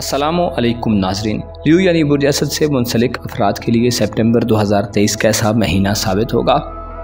अस्सलामुअलैकुम नाजरीन। लियो यानी बुर्ज असद से मुंसलिक अफराद के लिए सितंबर 2023 कैसा महीना साबित होगा।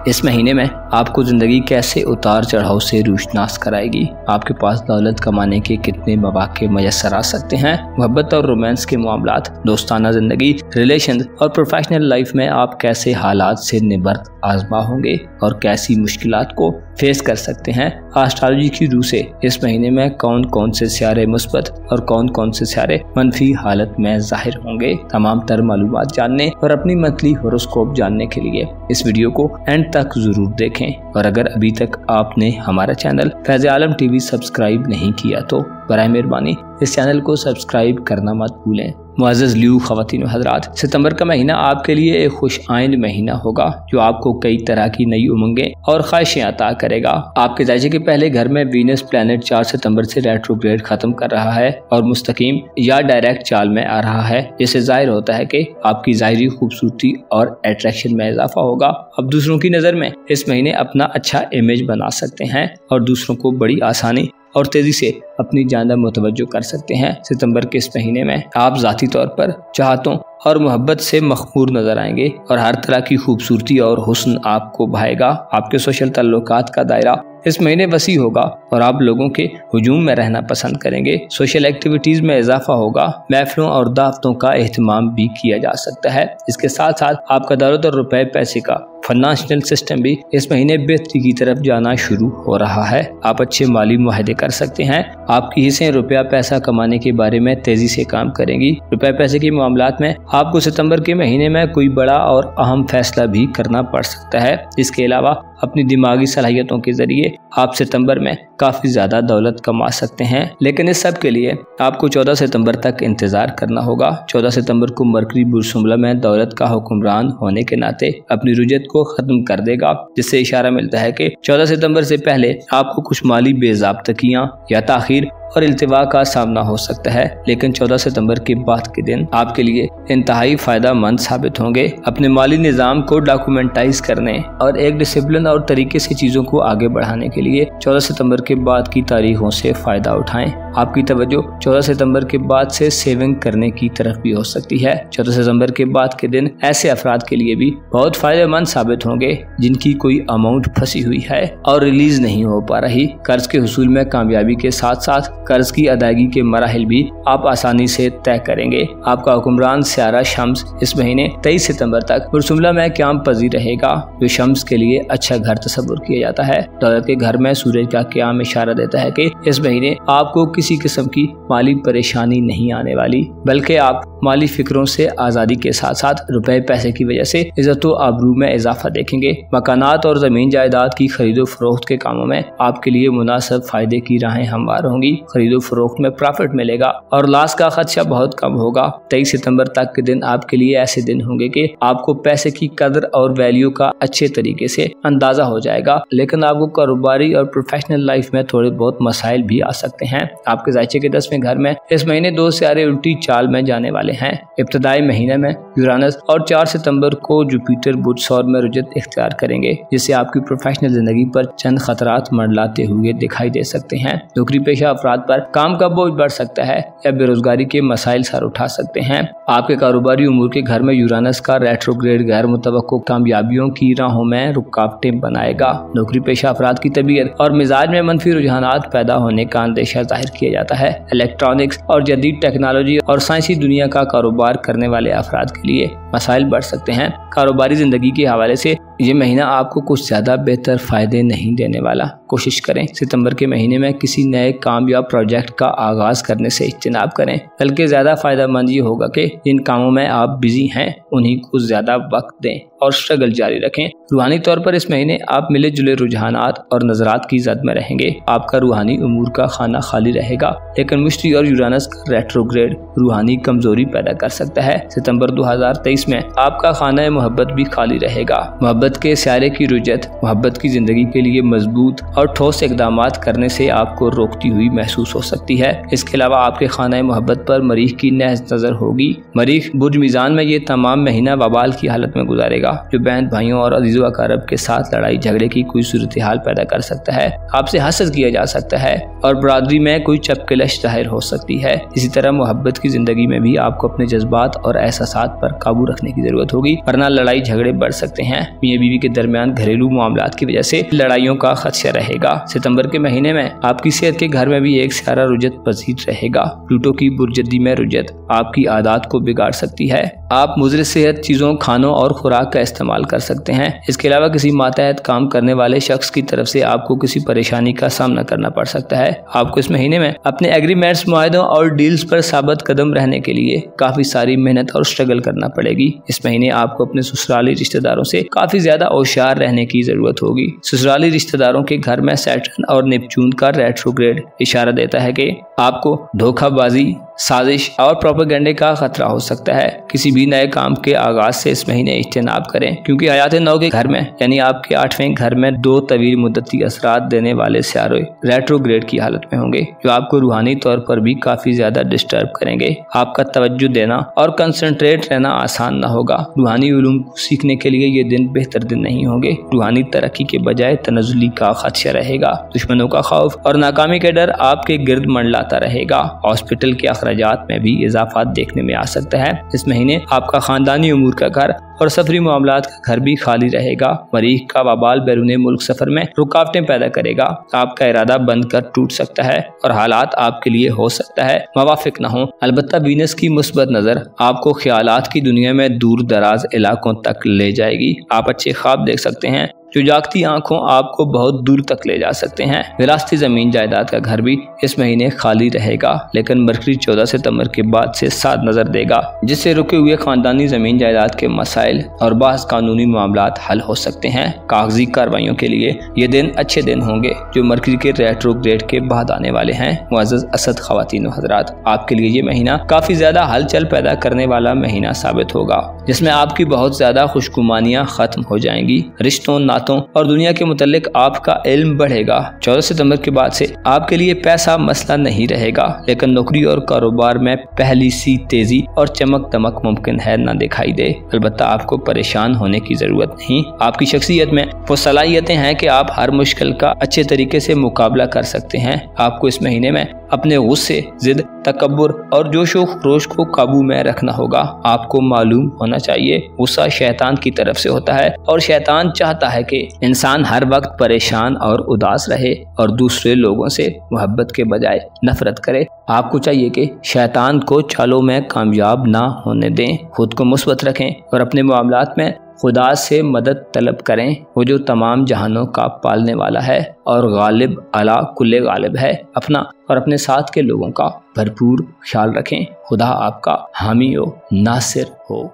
इस महीने में आपको ज़िंदगी कैसे उतार चढ़ाव से रूशनास कराएगी। आपके पास दौलत कमाने के कितने मौके मैसर आ सकते हैं। मोहब्बत और रोमांस के मामलात, दोस्ताना ज़िंदगी, रिलेशन और प्रोफेशनल लाइफ में आप कैसे हालात से निबर्द आजमा होंगे और कैसी मुश्किलात को फेस कर सकते हैं। एस्ट्रोलॉजी की रूह से इस महीने में कौन कौन से सियारे मुस्बत और कौन कौन से सियारे मनफी हालत में जाहिर होंगे। तमाम तर मालूमात जानने और अपनी मंथली होरोस्कोप जानने के लिए इस वीडियो को एंड तक जरूर देखें। और अगर अभी तक आपने हमारा चैनल फैज़ आलम टीवी सब्सक्राइब नहीं किया तो बराए मेहरबानी इस चैनल को सब्सक्राइब करना मत भूलें। मुअज़्ज़ज़ लियो ख़वातीन व हज़रात, सितंबर का महीना आपके लिए एक खुश आइंद महीना होगा जो आपको कई तरह की नई उमंगें और ख्वाहिशें अता करेगा। आपके जायजे के पहले घर में वीनस प्लैनेट 4 सितंबर से रेट्रोग्रेड खत्म कर रहा है और मुस्तकीम या डायरेक्ट चाल में आ रहा है, जिससे जाहिर होता है कि आपकी ज़ाहिरी खूबसूरती और अट्रैक्शन में इजाफा होगा। अब दूसरों की नज़र में इस महीने अपना अच्छा इमेज बना सकते हैं और दूसरों को बड़ी आसानी और तेजी से अपनी जानब मुतवज्जो कर सकते हैं। सितंबर के इस महीने में आप ज़ाती तौर पर चाहतों और मोहब्बत से मखमूर नजर आएंगे और हर तरह की खूबसूरती और हुस्न आपको भाएगा। आपके सोशल ताल्लुकात का दायरा इस महीने वसी होगा और आप लोगों के हुजूम में रहना पसंद करेंगे। सोशल एक्टिविटीज में इजाफा होगा। महफिलों और दावतों का एहतमाम भी किया जा सकता है। इसके साथ साथ आपका दौलत और रुपए पैसे का फाइनेंशियल सिस्टम भी इस महीने बेहतरी की तरफ जाना शुरू हो रहा है। आप अच्छे माली मुआहदे कर सकते हैं। आपकी हिस्सें रुपया पैसा कमाने के बारे में तेजी से काम करेंगी। रुपए पैसे के मामलात में आपको सितंबर के महीने में कोई बड़ा और अहम फैसला भी करना पड़ सकता है। इसके अलावा अपनी दिमागी सलाहियतों के जरिए आप सितंबर में काफी ज्यादा दौलत कमा सकते हैं, लेकिन इस सब के लिए आपको 14 सितंबर तक इंतजार करना होगा। 14 सितंबर को मरकरी बुर्ज शुमला में दौलत का हुक्मरान होने के नाते अपनी रुजत को खत्म कर देगा, जिससे इशारा मिलता है कि 14 सितंबर से पहले आपको कुछ माली बेज़ाब्तगियां या ताखीर और इल्तिवा का सामना हो सकता है, लेकिन 14 सितंबर के बाद के दिन आपके लिए इंतहाई फायदा मंद साबित होंगे। अपने माली निज़ाम को डॉक्यूमेंटाइज करने और एक डिसिप्लिन और तरीके से चीज़ों को आगे बढ़ाने के लिए 14 सितंबर के बाद की तारीखों से फ़ायदा उठाएं। आपकी तवज्जो 14 सितंबर के बाद से सेविंग करने की तरफ भी हो सकती है। 14 सितंबर के बाद के दिन ऐसे अफराद के लिए भी बहुत फ़ायदेमंद साबित होंगे जिनकी कोई अमाउंट फंसी हुई है और रिलीज नहीं हो पा रही। कर्ज के हुसूल में कामयाबी के साथ साथ कर्ज की अदायगी के मराहिल भी आप आसानी से तय करेंगे। आपका हुक्मरान सियारा शम्स इस महीने 23 सितंबर तक बुर्ज-शुमला में क़याम पज़ीर रहेगा, जो शम्स के लिए अच्छा घर तस्वुर किया जाता है। दौलत के घर में सूरज का क़याम इशारा देता है कि इस महीने आपको किसी किस्म की माली परेशानी नहीं आने वाली, बल्कि आप माली फिक्रों से आज़ादी के साथ साथ रुपए पैसे की वजह से इज्जत व आबरू में इजाफा देखेंगे। मकानात और ज़मीन जायदाद की खरीदो फरोख्त के कामों में आपके लिए मुनासिब फायदे की राहें हमवार होंगी। खरीदो फरोख्त में प्रॉफिट मिलेगा और लॉस का खदशा बहुत कम होगा। 23 सितंबर तक के दिन आपके लिए ऐसे दिन होंगे कि आपको पैसे की कदर और वैल्यू का अच्छे तरीके से अंदाजा हो जाएगा, लेकिन आपको कारोबारी और प्रोफेशनल लाइफ में थोड़े बहुत मसाइल भी आ सकते हैं। आपके जायचे के 10वें घर में इस महीने 2 सियारे उल्टी चाल में जाने वाले हैं। इब्तदाई महीने में यूरानस और 4 सितंबर को जुपिटर बुध सौर में रुजत इख्तियार करेंगे, जिससे आपकी प्रोफेशनल जिंदगी पर चंद खतरात मंडलाते हुए दिखाई दे सकते हैं। नौकरी पेशा अफराद पर काम का बोझ बढ़ सकता है या बेरोजगारी के मसाइल सर उठा सकते हैं। आपके कारोबारी उमूर के घर में यूरानस का रेट्रोग्रेड गैर मुतवक्को कामयाबियों की राहों में रुकावटें बनाएगा। नौकरी पेशा अफराद की तबीयत और मिजाज में मनफी रुझानात पैदा होने का अंदेशा जाहिर किया जाता है। इलेक्ट्रॉनिक्स और जदीद टेक्नोलॉजी और साइंसी दुनिया का कारोबार करने वाले अफराद के लिए मसाइल बढ़ सकते हैं। कारोबारी जिंदगी के हवाले से ये महीना आपको कुछ ज्यादा बेहतर फायदे नहीं देने वाला। कोशिश करें सितंबर के महीने में किसी नए काम या प्रोजेक्ट का आगाज करने से इज्तिनाब करें, बल्कि ज्यादा फायदेमंद ये होगा कि जिन कामों में आप बिजी हैं उन्हीं को ज्यादा वक्त दें और स्ट्रगल जारी रखें। रूहानी तौर पर इस महीने आप मिले जुले रुझानात और नजरात की जद में रहेंगे। आपका रूहानी उमूर का खाना खाली रहेगा, लेकिन मुश्तरी और यूरानस का रेट्रोग्रेड रूहानी कमजोरी पैदा कर सकता है। सितंबर 2023 में आपका खाना मोहब्बत भी खाली रहेगा। मोहब्बत के स्यारे की रुजत मोहब्बत की जिंदगी के लिए मजबूत और ठोस इकदाम करने से आपको रोकती हुई महसूस हो सकती है। इसके अलावा आपके खाना मोहब्बत पर मरीख की नहज नजर होगी। मरीख बुर्ज मीज़ान में ये तमाम महीना वबाल की हालत में गुजारेगा, जो बहन भाइयों और अजीज़ो अकारब के साथ लड़ाई झगड़े की कोई सूरत हाल पैदा कर सकता है। आपसे हसद किया जा सकता है और बरादरी में कोई चपकलश जाहिर हो सकती है। इसी तरह मोहब्बत की जिंदगी में भी आपको अपने जज्बात और एहसासात पर काबू रखने की जरूरत होगी, वरना लड़ाई झगड़े बढ़ सकते हैं। मियां बीवी के दरमियान घरेलू मामलात की वजह से लड़ाइयों का खदशा रहेगा। सितंबर के महीने में आपकी सेहत के घर में भी एक सारा रुजत पसीद रहेगा। प्लूटो की बुर्जदी में रुजत आपकी आदत को बिगाड़ सकती है। आप मुज़र सेहत चीजों, खानों और खुराक का इस्तेमाल कर सकते हैं। इसके अलावा किसी मातहत काम करने वाले शख्स की तरफ से आपको किसी परेशानी का सामना करना पड़ सकता है। आपको इस महीने में अपने एग्रीमेंट्स, मुआहदों और डील्स पर साबित कदम रहने के लिए काफी सारी मेहनत और स्ट्रगल करना पड़ेगी। इस महीने आपको अपने ससुराली रिश्तेदारों से काफी ज्यादा होशियार रहने की जरूरत होगी। ससुराली रिश्तेदारों के घर में सैटर्न और नेपच्यून का रेट्रोग्रेड इशारा देता है कि आपको धोखाबाजी, साजिश और प्रोपेगेंडे का खतरा हो सकता है। किसी भी नए काम के आगाज से इस महीने इज्तनाब करें, क्योंकि हयात नौ के घर में यानी आपके 8वें घर में 2 तवील मुद्दती असरात देने वाले सियारे रेट्रोग्रेड की हालत में होंगे, जो आपको रूहानी तौर पर भी काफी ज्यादा डिस्टर्ब करेंगे। आपका तवज्जो देना और कंसंट्रेट रहना आसान न होगा। रूहानी उलूम को सीखने के लिए ये दिन बेहतर दिन नहीं होंगे। रूहानी तरक्की के बजाय तनज़ुली का खदशा रहेगा। दुश्मनों का खौफ और नाकामी का डर आपके गिर्द मंडलाता रहेगा। हॉस्पिटल के अखराजात में भी इजाफा देखने में आ सकता है। इस महीने आपका खानदानी उमूर का घर और सफरी मामलात का घर भी खाली रहेगा। मरीख का वबाल बैरूने मुल्क सफर में रुकावटें पैदा करेगा। आपका इरादा बंद कर टूट सकता है और हालात आपके लिए हो सकता है मवाफिक न हो। अलबत्ता वीनस की मुस्बत नजर आपको ख्यालात की दुनिया में दूर दराज इलाकों तक ले जाएगी। आप अच्छे ख्वाब देख सकते हैं जो जागती आंखों आपको बहुत दूर तक ले जा सकते हैं। विरासती जमीन जायदाद का घर भी इस महीने खाली रहेगा, लेकिन मरकरी 14 सितंबर के बाद से साथ नजर देगा, जिससे रुके हुए खानदानी जमीन जायदाद के मसाइल और बास कानूनी मामलात हल हो सकते हैं। कागजी कार्रवाइयों के लिए ये दिन अच्छे दिन होंगे जो मरकरी के रेट्रोग्रेड के बाद आने वाले हैं। मुअज़्ज़ज़ असद ख़वातीन व हज़रात, आपके लिए ये महीना काफी ज्यादा हलचल पैदा करने वाला महीना साबित होगा, जिसमें आपकी बहुत ज्यादा खुशगुमानियां खत्म हो जाएंगी। रिश्तों, नातों और दुनिया के मुतालिक आपका इल्म बढ़ेगा। 14 सितंबर के बाद से आपके लिए पैसा मसला नहीं रहेगा, लेकिन नौकरी और कारोबार में पहली सी तेजी और चमक दमक मुमकिन है न दिखाई दे। अलबत्ता आपको परेशान होने की जरूरत नहीं। आपकी शख्सियत में वो सलाहियतें हैं कि आप हर मुश्किल का अच्छे तरीके से मुकाबला कर सकते हैं। आपको इस महीने में अपने गुस्से, जिद, तकब्बुर और जोशो खरोश को काबू में रखना होगा। आपको मालूम होना चाहिए गुस्सा शैतान की तरफ से होता है और शैतान चाहता है कि इंसान हर वक्त परेशान और उदास रहे और दूसरे लोगों से मोहब्बत के बजाय नफरत करे। आपको चाहिए कि शैतान को चालों में कामयाब ना होने दें, खुद को मुस्बत रखें और अपने मामलात में खुदा से मदद तलब करें। वो जो तमाम जहानों का पालने वाला है और गालिब अला कुल्ले गालिब है। अपना और अपने साथ के लोगों का भरपूर ख्याल रखें। खुदा आपका हामी हो, नासिर हो।